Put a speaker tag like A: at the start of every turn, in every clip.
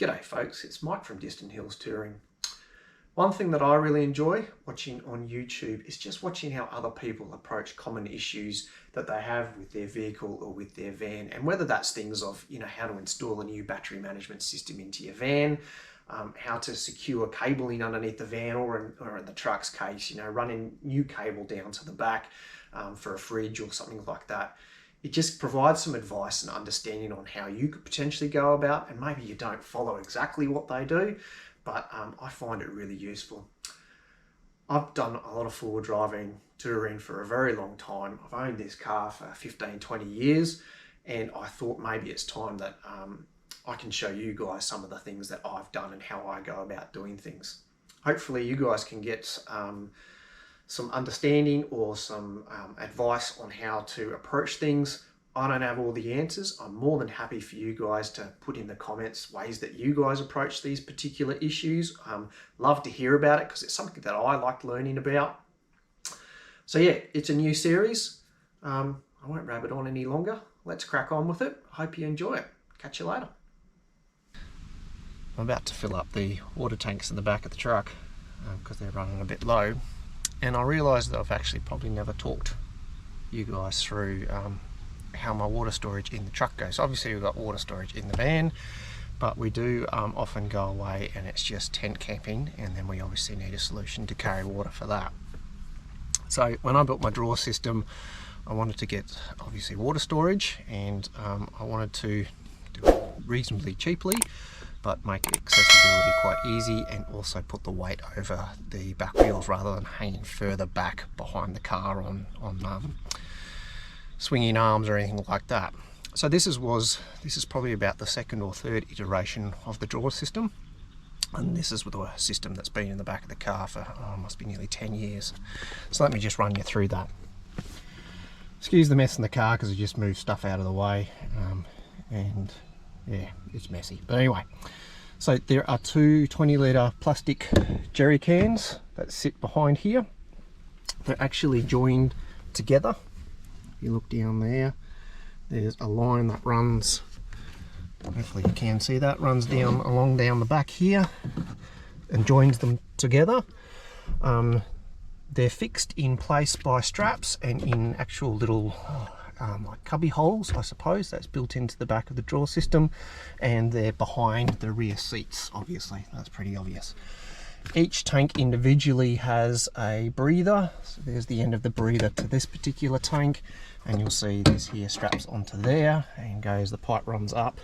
A: G'day folks, it's Mike from Distant Hills Touring. One thing that I really enjoy watching on YouTube is just watching how other people approach common issues that they have with their vehicle or with their van, and whether that's things of, how to install a new battery management system into your van, how to secure cabling underneath the van, or in the truck's case, running new cable down to the back for a fridge or something like that. It just provides some advice and understanding on how you could potentially go about, and maybe you don't follow exactly what they do, but I find it really useful. I've done a lot of forward driving touring for a very long time. I've owned this car for 15, 20 years, and I thought maybe it's time that I can show you guys some of the things that I've done and how I go about doing things. Hopefully you guys can get some understanding or some advice on how to approach things. I don't have all the answers. I'm more than happy for you guys to put in the comments ways that you guys approach these particular issues. Love to hear about it because it's something that I like learning about. So yeah, it's a new series. I won't rabbit on any longer. Let's crack on with it. Hope you enjoy it. Catch you later. I'm about to fill up the water tanks in the back of the truck because they're running a bit low. And I realised that I've actually probably never talked you guys through how my water storage in the truck goes. Obviously we've got water storage in the van, but we do often go away and it's just tent camping, and then we obviously need a solution to carry water for that. So when I built my drawer system, I wanted to get obviously water storage, and I wanted to do it reasonably cheaply, but make accessibility quite easy, and also put the weight over the back wheels rather than hanging further back behind the car on swinging arms or anything like that. So this is probably about the second or third iteration of the drawer system, and this is with a system that's been in the back of the car for must be nearly 10 years. So let me just run you through that. Excuse the mess in the car because I just moved stuff out of the way, and yeah, it's messy. But anyway, so there are two 20-litre plastic jerry cans that sit behind here. They're actually joined together. If you look down there, there's a line that runs, hopefully you can see that, runs down along down the back here and joins them together. They're fixed in place by straps and in actual little like cubby holes, I suppose, that's built into the back of the drawer system, and they're behind the rear seats. Obviously that's pretty obvious. Each tank individually has a breather, so there's the end of the breather to this particular tank, and you'll see this here straps onto there and goes, the pipe runs up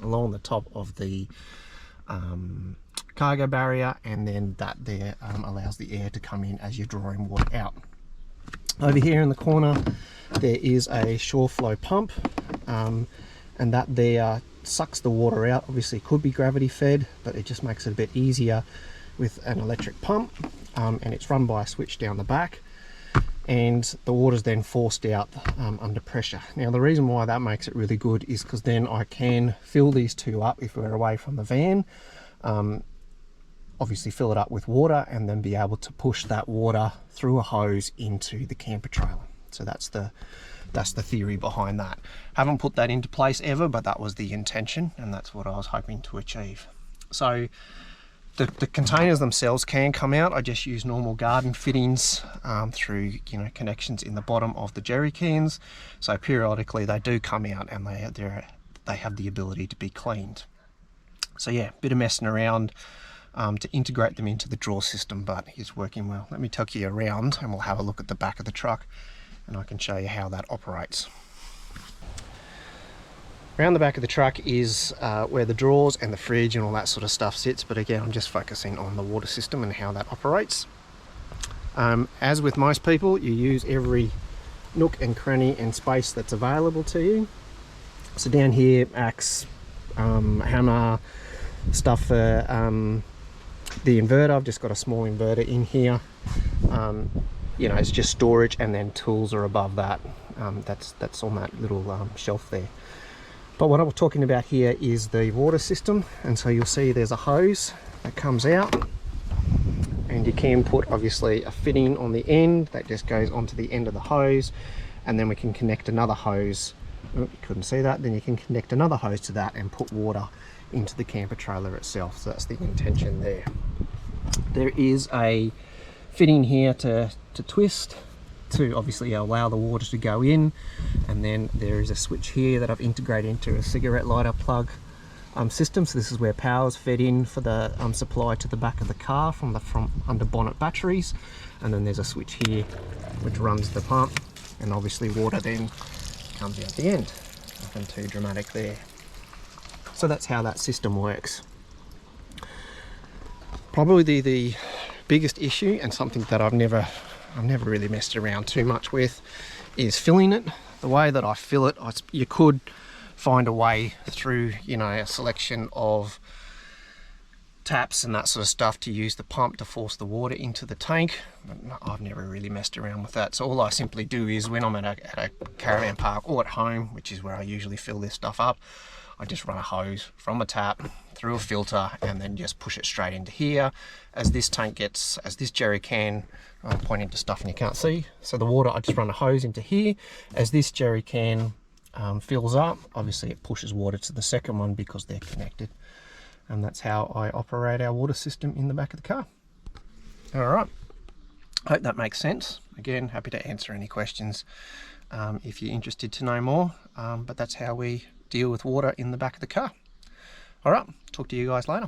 A: along the top of the cargo barrier, and then that there allows the air to come in as you're drawing water out. Over here in the corner there is a shore flow pump, and that there sucks the water out. Obviously it could be gravity fed, but it just makes it a bit easier with an electric pump, and it's run by a switch down the back, and the water's then forced out under pressure. Now the reason why that makes it really good is because then I can fill these two up if we're away from the van, obviously fill it up with water, and then be able to push that water through a hose into the camper trailer. So that's the theory behind that. Haven't put that into place ever, but that was the intention, and that's what I was hoping to achieve. So the containers themselves can come out. I just use normal garden fittings through connections in the bottom of the jerry cans. So periodically they do come out, and they have the ability to be cleaned. So yeah, bit of messing around to integrate them into the drawer system, but it's working well. Let me take you around and we'll have a look at the back of the truck, and I can show you how that operates. Around the back of the truck is where the drawers and the fridge and all that sort of stuff sits, but again I'm just focusing on the water system and how that operates. As with most people, you use every nook and cranny and space that's available to you. So down here, axe, hammer, stuff for the inverter. I've just got a small inverter in here. It's just storage, and then tools are above that. That's on that little shelf there. But what I'm talking about here is the water system, and so you'll see there's a hose that comes out, and you can put obviously a fitting on the end that just goes onto the end of the hose, and then we can connect another hose. Oh, you couldn't see that. Then you can connect another hose to that and put water into the camper trailer itself. So that's the intention there. There is a fitting here to twist to obviously allow the water to go in, and then there is a switch here that I've integrated into a cigarette lighter plug system. So this is where power is fed in for the supply to the back of the car from the front under bonnet batteries, and then there's a switch here which runs the pump, and obviously water then comes out the end. Nothing too dramatic there. So that's how that system works. Probably the biggest issue, and something that I've never really messed around too much with, is filling it. The way that I fill it, you could find a way through, you know, a selection of taps and that sort of stuff to use the pump to force the water into the tank, but I've never really messed around with that. So all I simply do is when I'm at a caravan park or at home, which is where I usually fill this stuff up, I just run a hose from a tap through a filter and then just push it straight into here. As this jerry can, I'm pointing to stuff and you can't see, so the water, I just run a hose into here. As this jerry can fills up, obviously it pushes water to the second one because they're connected. And that's how I operate our water system in the back of the car. All right, hope that makes sense. Again, happy to answer any questions if you're interested to know more, but that's how we deal with water in the back of the car. All right, talk to you guys later.